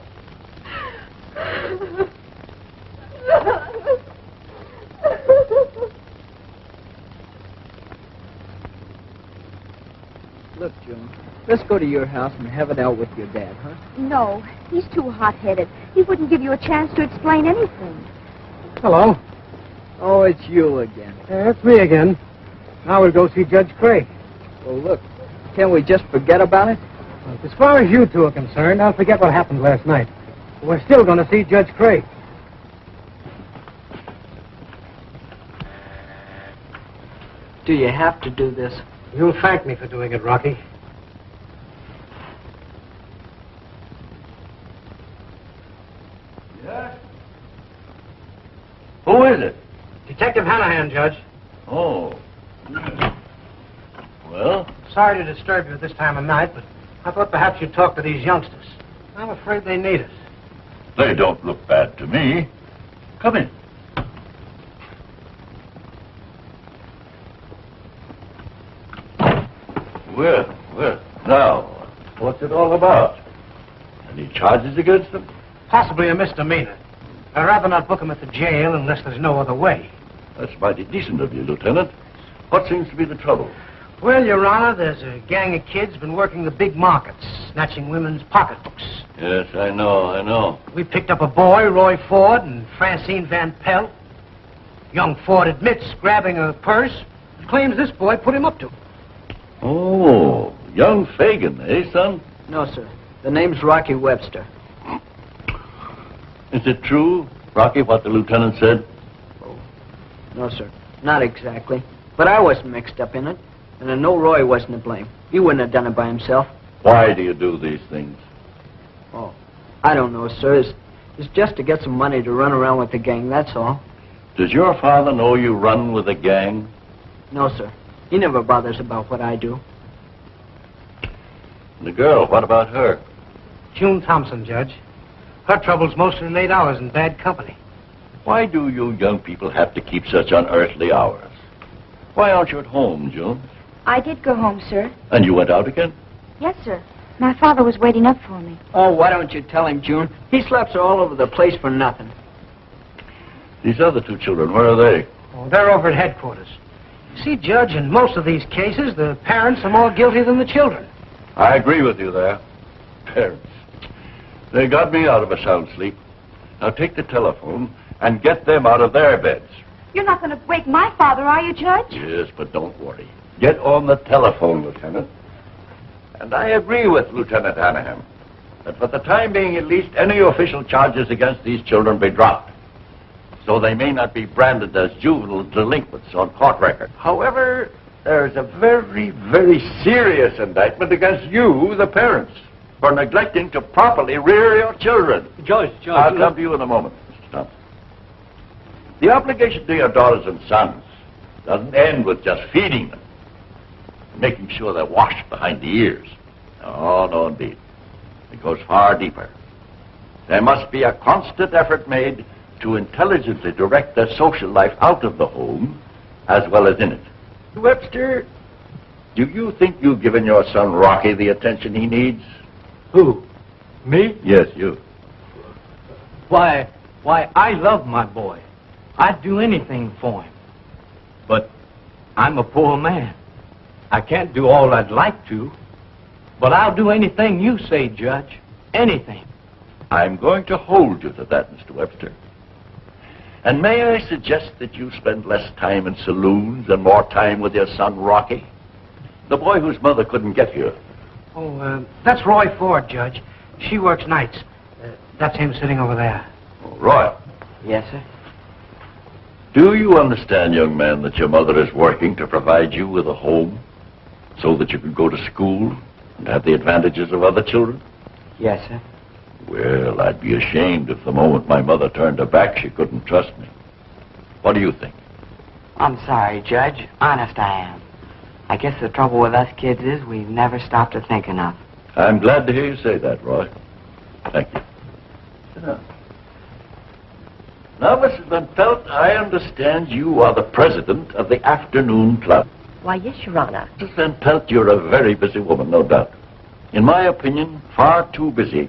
Look, June, let's go to your house and have it out with your dad, huh? No, he's too hot-headed. He wouldn't give you a chance to explain anything. Hello. Oh, it's you again. It's me again. Now we'll go see Judge Craig. Well, look, can't we just forget about it? As far as you two are concerned, I'll forget what happened last night. We're still going to see Judge Craig. Do you have to do this? You'll thank me for doing it, Rocky. Yes? Who is it? Detective Hanahan, Judge. Oh. Well? Sorry to disturb you at this time of night, but I thought perhaps you'd talk to these youngsters. I'm afraid they need us. They don't look bad to me. Come in. Well, now, what's it all about? Any charges against them? Possibly a misdemeanor. I'd rather not book them at the jail unless there's no other way. That's mighty decent of you, Lieutenant. What seems to be the trouble? Well, Your Honor, there's a gang of kids been working the big markets, snatching women's pocketbooks. Yes, I know. We picked up a boy, Roy Ford, and Francine Van Pelt. Young Ford admits grabbing a purse, claims this boy put him up to. Oh, young Fagan, eh, son? No, sir. The name's Rocky Webster. Is it true, Rocky, what the lieutenant said? Oh, no, sir. Not exactly. But I wasn't mixed up in it. And I know Roy wasn't to blame. He wouldn't have done it by himself. Why do you do these things? Oh, I don't know, sir. It's just to get some money to run around with the gang, that's all. Does your father know you run with a gang? No, sir. He never bothers about what I do. The girl, what about her? June Thompson, Judge. Her trouble's mostly late hours in bad company. Why do you young people have to keep such unearthly hours? Why aren't you at home, June? I did go home, sir. And you went out again? Yes, sir. My father was waiting up for me. Oh, why don't you tell him, June? He slaps her all over the place for nothing. These other two children, where are they? Oh, they're over at headquarters. See, Judge, in most of these cases, the parents are more guilty than the children. I agree with you there. Parents. They got me out of a sound sleep. Now take the telephone and get them out of their beds. You're not going to wake my father, are you, Judge? Yes, but don't worry. Get on the telephone, Lieutenant. And I agree with Lieutenant Hanahan that for the time being, at least, any official charges against these children be dropped, so they may not be branded as juvenile delinquents on court record. However, there's a very, very serious indictment against you, the parents, for neglecting to properly rear your children. Judge. I'll come to you in a moment, Mr. Thompson. The obligation to your daughters and sons doesn't end with just feeding them, making sure they're washed behind the ears. No, indeed. It goes far deeper. There must be a constant effort made to intelligently direct their social life out of the home as well as in it. Webster, do you think you've given your son Rocky the attention he needs? Who? Me? Yes, you. Why, I love my boy. I'd do anything for him. But I'm a poor man. I can't do all I'd like to. But I'll do anything you say, Judge. Anything. I'm going to hold you to that, Mr. Webster. And may I suggest that you spend less time in saloons and more time with your son, Rocky? The boy whose mother couldn't get here. Oh, that's Roy Ford, Judge. She works nights. That's him sitting over there. Oh, Roy. Yes, sir. Do you understand, young man, that your mother is working to provide you with a home so that you can go to school and have the advantages of other children? Yes, sir. Well, I'd be ashamed if the moment my mother turned her back, she couldn't trust me. What do you think? I'm sorry, Judge. Honest, I am. I guess the trouble with us kids is we've never stopped to think enough. I'm glad to hear you say that, Roy. Thank you. Sit down. Now, Mrs. Van Pelt, I understand you are the president of the afternoon club. Why, yes, Your Honor. Mrs. Van Pelt, you're a very busy woman, no doubt. In my opinion, far too busy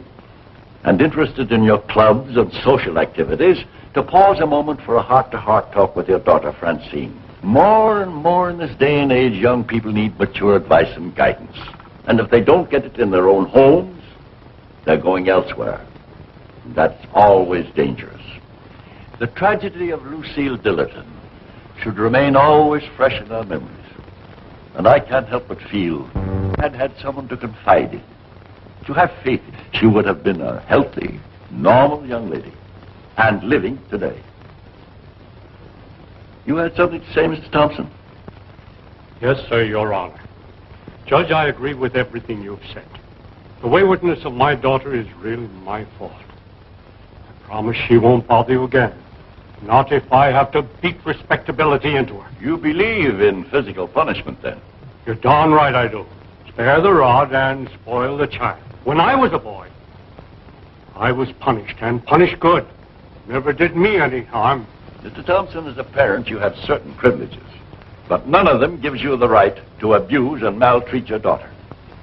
and interested in your clubs and social activities to pause a moment for a heart-to-heart talk with your daughter, Francine. More and more in this day and age, young people need mature advice and guidance. And if they don't get it in their own homes, they're going elsewhere. And that's always dangerous. The tragedy of Lucille Dillerton should remain always fresh in our memories. And I can't help but feel I'd had someone to confide in, to have faith in. She would have been a healthy, normal young lady, and living today. You had something to say, Mr. Thompson? Yes, sir, Your Honor. Judge, I agree with everything you've said. The waywardness of my daughter is really my fault. I promise she won't bother you again. Not if I have to beat respectability into her. You believe in physical punishment, then? You're darn right I do. Spare the rod and spoil the child. When I was a boy, I was punished, and punished good. Never did me any harm. Mr. Thompson, as a parent, you have certain privileges, but none of them gives you the right to abuse and maltreat your daughter.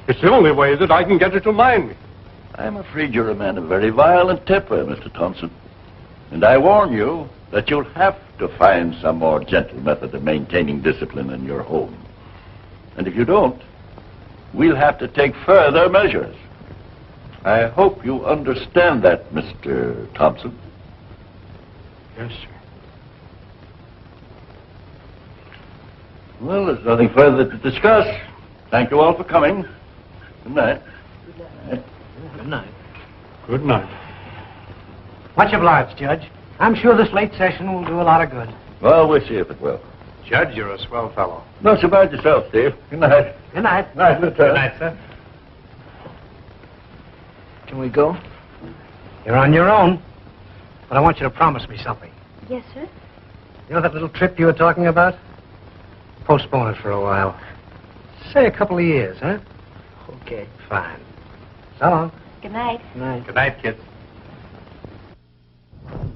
It's the only way that I can get her to mind me. I'm afraid you're a man of very violent temper, Mr. Thompson. And I warn you that you'll have to find some more gentle method of maintaining discipline in your home. And if you don't, we'll have to take further measures. I hope you understand that, Mr. Thompson. Yes, sir. Well, there's nothing further to discuss. Thank you all for coming. Good night. Good night. Good night. Much obliged, Judge. I'm sure this late session will do a lot of good. Well, we'll see if it will. Judge, you're a swell fellow. Not so bad yourself, Steve. Good night. Good night. Night, Lieutenant. Good night, sir. Can we go? You're on your own. But I want you to promise me something. Yes, sir. You know that little trip you were talking about? Postpone it for a while. Say a couple of years, huh? Okay. Fine. So long. Good night. Night. Good night, kids.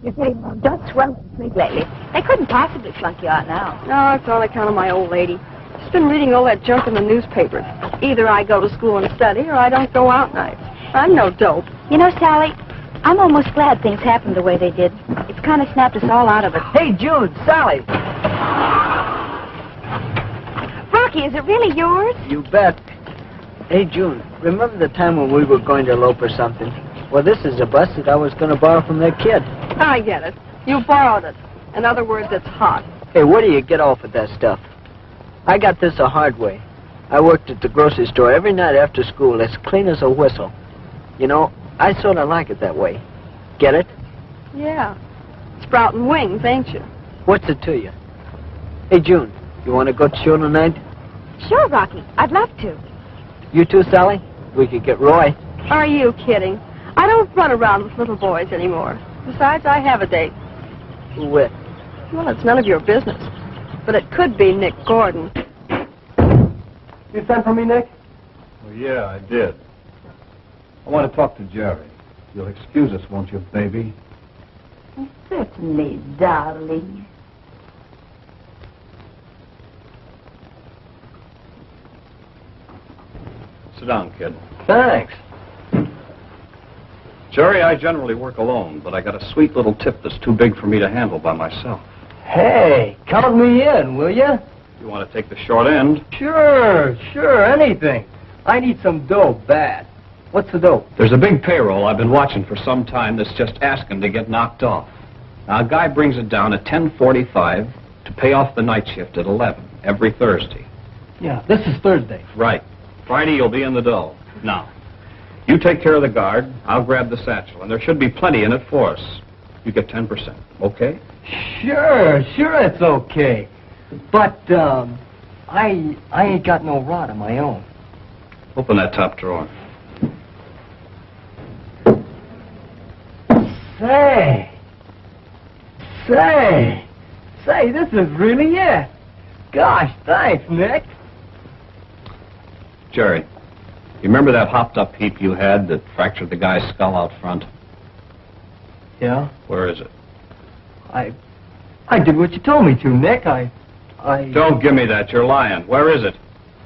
You say, just swell to sleep lately. They couldn't possibly flunk you out now. No, it's on account of my old lady. She's been reading all that junk in the newspapers. Either I go to school and study, or I don't go out nights. I'm no dope. You know, Sally, I'm almost glad things happened the way they did. It's kind of snapped us all out of it. Hey, June, Sally. Rocky, is it really yours? You bet. Hey, June, remember the time when we were going to elope or something? Well, this is a bus that I was going to borrow from that kid. I get it. You borrowed it. In other words, it's hot. Hey, where do you get off with that stuff? I got this the hard way. I worked at the grocery store every night after school, as clean as a whistle. You know, I sort of like it that way. Get it? Yeah. Sprouting wings, ain't you? What's it to you? Hey, June, you want to go to show tonight? Sure, Rocky. I'd love to. You too, Sally? We could get Roy. Are you kidding? I don't run around with little boys anymore. Besides, I have a date. Who with? Well, it's none of your business. But it could be Nick Gordon. You sent for me, Nick? Well, yeah, I did. I want to talk to Jerry. You'll excuse us, won't you, baby? Certainly, darling. Sit down, kid. Thanks. Jerry, I generally work alone, but I got a sweet little tip that's too big for me to handle by myself. Hey, count me in, will you? You want to take the short end? Sure, anything. I need some dough bad. What's the dough? There's a big payroll I've been watching for some time that's just asking to get knocked off. Now, a guy brings it down at 10:45 to pay off the night shift at 11 every Thursday. Yeah, this is Thursday. Right. Friday, you'll be in the dough. Now, you take care of the guard, I'll grab the satchel, and there should be plenty in it for us. You get 10%, okay? Sure, it's okay. But, I ain't got no rod of my own. Open that top drawer. Say, this is really it. Gosh, thanks, Nick. Jerry, you remember that hopped-up heap you had that fractured the guy's skull out front? Yeah? Where is it? I did what you told me to, Nick. I... Don't give me that. You're lying. Where is it?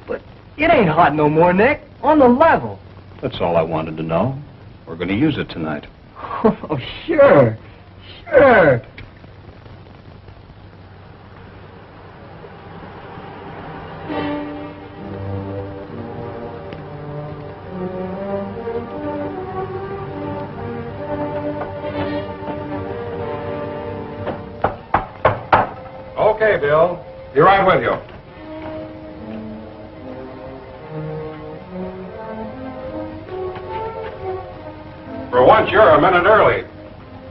But it ain't hot no more, Nick. On the level. That's all I wanted to know. We're going to use it tonight. Oh, sure. Okay, Bill. Be right with you. For once, you're a minute early.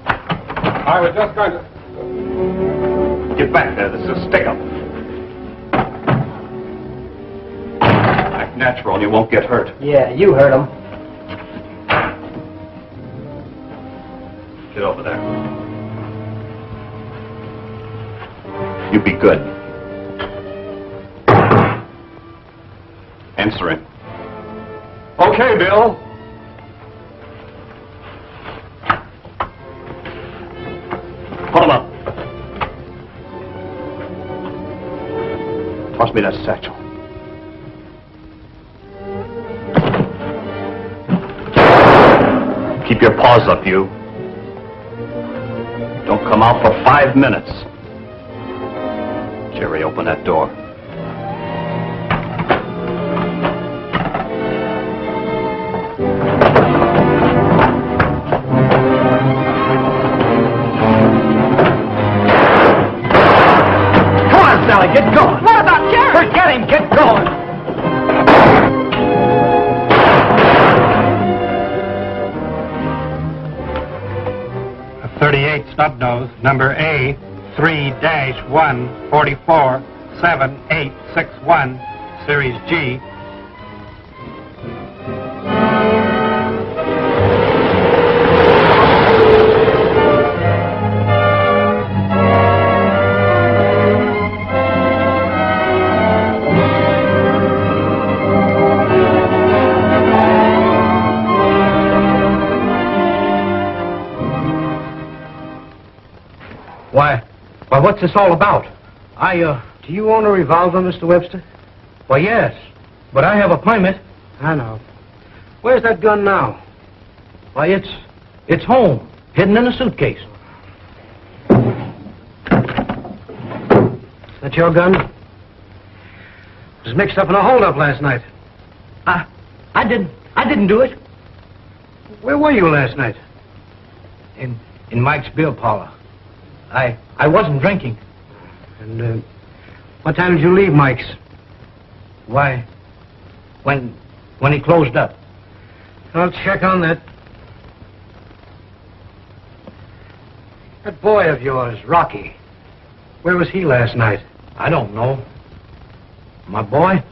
I was just going to... Get back there. This is a stick-up. Act natural and you won't get hurt. Yeah, you heard him. Get over there. You be good. Answering. Okay, Bill. Put him up. Toss me that satchel. Keep your paws up, you. Don't come out for 5 minutes. Jerry, open that door. Come on, Sally, get going. What about Jerry? Forget him, get going. A 38 snub-nose, number A, 3-1447861, Series G. Why, what's this all about? Do you own a revolver, Mr. Webster? Why, yes, but I have a permit. I know. Where's that gun now? Why, it's home, hidden in a suitcase. That your gun? It was mixed up in a holdup last night. I didn't do it. Where were you last night? In Mike's beer parlor. I wasn't drinking. And, what time did you leave Mike's? Why, when he closed up. I'll check on that. That boy of yours, Rocky, where was he last night? I don't know. My boy?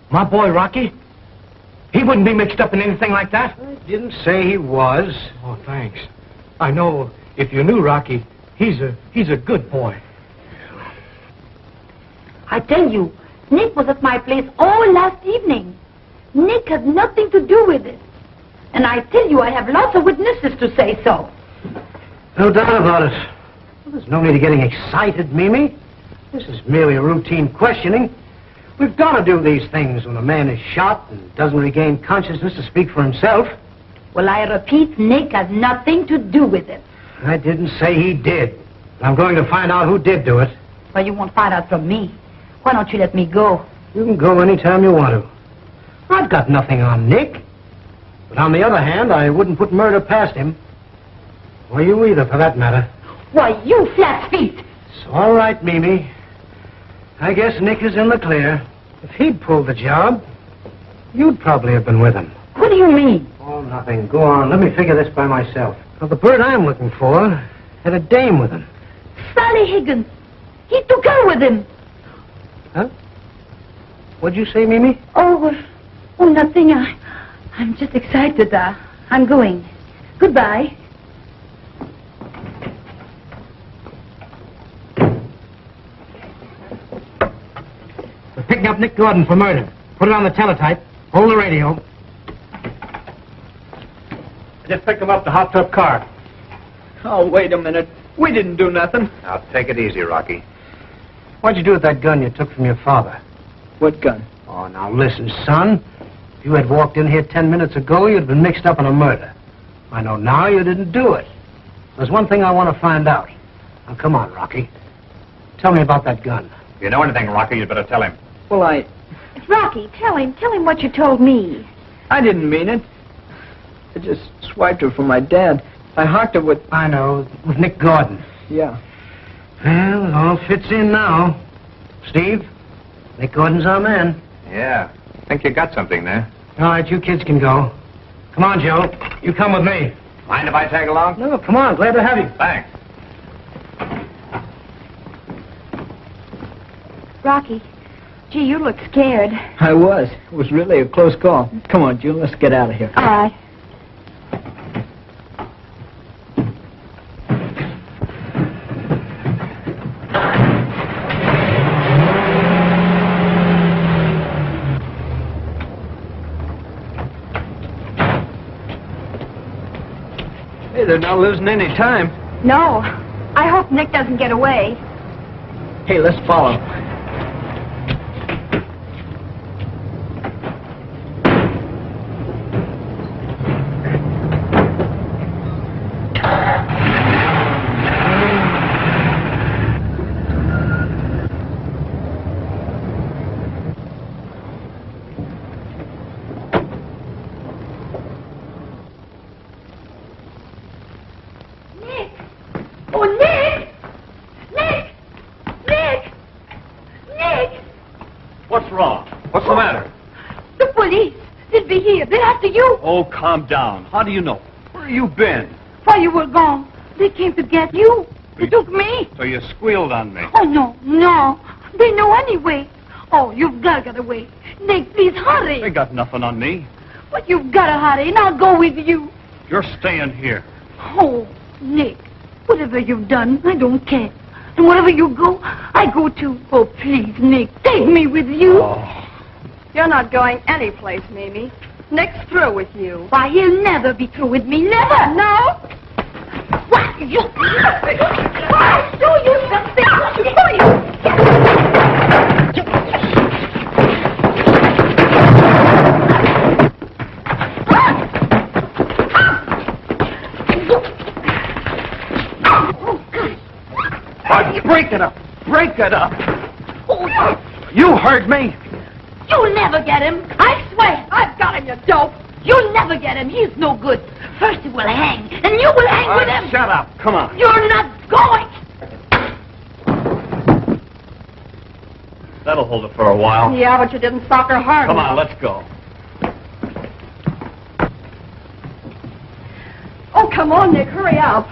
My boy, Rocky? He wouldn't be mixed up in anything like that. I didn't say he was. Oh, thanks. I know if you knew Rocky, he's a good boy. I tell you, Nick was at my place all last evening. Nick has nothing to do with it. And I tell you, I have lots of witnesses to say so. No doubt about it. Well, there's no need of getting excited, Mimi. This is merely a routine questioning. We've got to do these things when a man is shot and doesn't regain consciousness to speak for himself. Well, I repeat, Nick has nothing to do with it. I didn't say he did. I'm going to find out who did do it. Well, you won't find out from me. Why don't you let me go? You can go any time you want to. I've got nothing on Nick. But on the other hand, I wouldn't put murder past him. Or you either, for that matter. Why, you flat feet! It's all right, Mimi. I guess Nick is in the clear. If he'd pulled the job, you'd probably have been with him. What do you mean? Oh, nothing. Go on. Let me figure this by myself. Now, the bird I'm looking for had a dame with him. Sally Higgins. He took her with him. Huh? What'd you say, Mimi? Oh, nothing. I'm just excited. I'm going. Goodbye. We're picking up Nick Gordon for murder. Put it on the teletype. Hold the radio. I just picked him up the hot tub car. Oh, wait a minute. We didn't do nothing. Now, take it easy, Rocky. What'd you do with that gun you took from your father? What gun? Oh, now listen, son. If you had walked in here 10 minutes ago, you'd been mixed up in a murder. I know now you didn't do it. There's one thing I want to find out. Now, come on, Rocky. Tell me about that gun. If you know anything, Rocky, you'd better tell him. Well, Rocky, tell him what you told me. I didn't mean it. I just swiped her for my dad. I hocked her with... I know, with Nick Gordon. Yeah. Well, it all fits in now. Steve, Nick Gordon's our man. Yeah. I think you got something there. All right, you kids can go. Come on, Joe. You come with me. Mind if I tag along? No, come on. Glad to have you. Thanks. Rocky, gee, you look scared. I was. It was really a close call. Come on, June, let's get out of here. All right. Hey, they're not losing any time. No. I hope Nick doesn't get away. Hey, let's follow. What's wrong? What's the matter? The police. They'll be here. They're after you. Oh, calm down. How do you know? Where you been? While you were gone, they came to get you. They took me. So you squealed on me. Oh, no. They know anyway. Oh, you've got to get away. Nick, please hurry. They got nothing on me. But you've got to hurry, and I'll go with you. You're staying here. Oh, Nick, whatever you've done, I don't care. And wherever you go, I go too. Oh, please, Nick, take me with you. Oh. You're not going anyplace, Mimi. Nick's through with you. Why, he'll never be through with me, never. No? What? You... I'll show you something. I'll show you. Break it up! Break it up! You heard me! You'll never get him. I swear. I've got him, you dope. You'll never get him. He's no good. First he will hang, and you will hang with him. Shut up! Come on! You're not going. That'll hold it for a while. Yeah, but you didn't sock her hard Come enough. on, let's go. Oh, come on, Nick. Hurry up.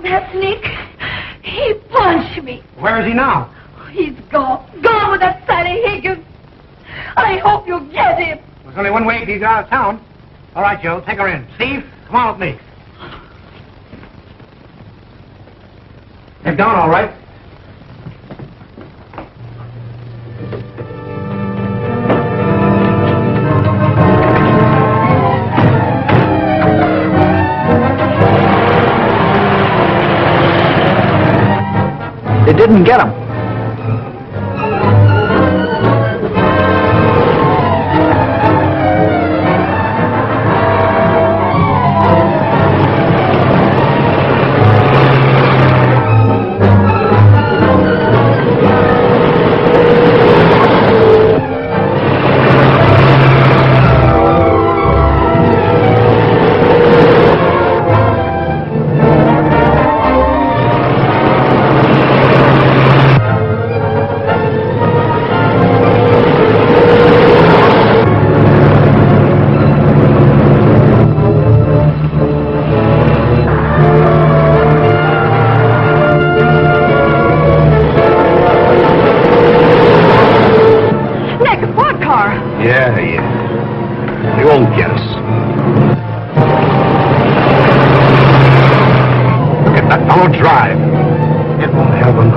That's Nick. He punched me. Where is he now? He's gone. Gone with that Sally Higgins. I hope you get him. There's only one way to get out of town. All right, Joe, take her in. Steve, come on with me. They've gone, all right. They didn't get him. They won't get us. Get that fellow drive. It won't help him.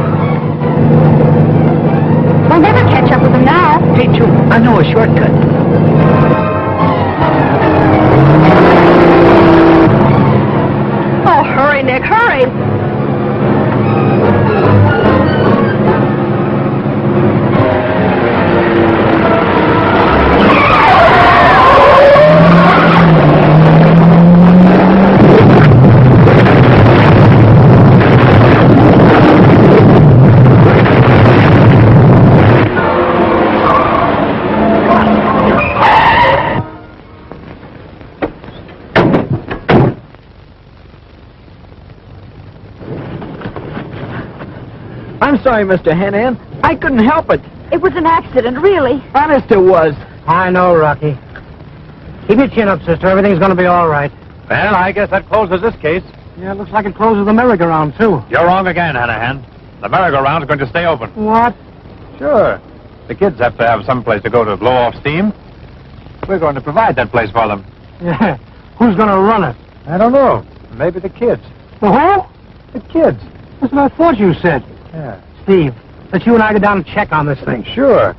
We'll never catch up with them now. Hey, June, I know a shortcut. Oh, hurry, Nick, hurry. sorry, Mr. Henan. I couldn't help it. It was an accident, really. Honest it was. I know, Rocky. Keep your chin up, sister. Everything's going to be all right. Well, I guess that closes this case. Yeah, it looks like it closes the merry-go-round, too. You're wrong again, Hanahan. The merry-go-round is going to stay open. What? Sure. The kids have to have some place to go to blow off steam. We're going to provide that place for them. Yeah. Who's going to run it? I don't know. Maybe the kids. The who? The kids. That's what I thought you said. Yeah. Steve, let's you and I go down and check on this thing. Sure.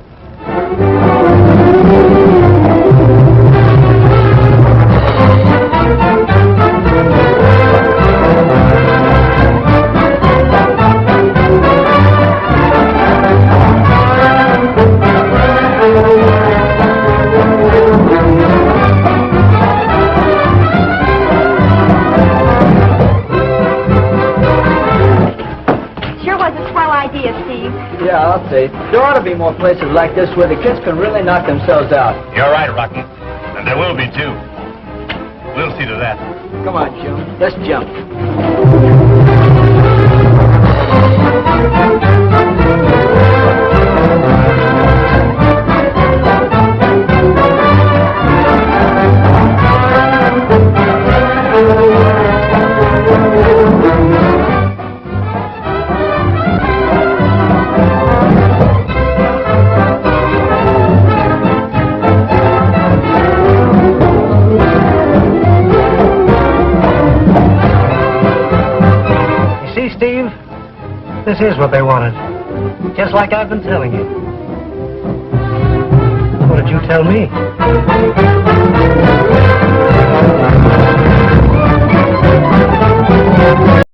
Yeah, I'll say. There ought to be more places like this where the kids can really knock themselves out. You're right, Rocky. And there will be, too. We'll see to that. Come on, June. Let's jump. Steve, this is what they wanted. Just like I've been telling you. What did you tell me?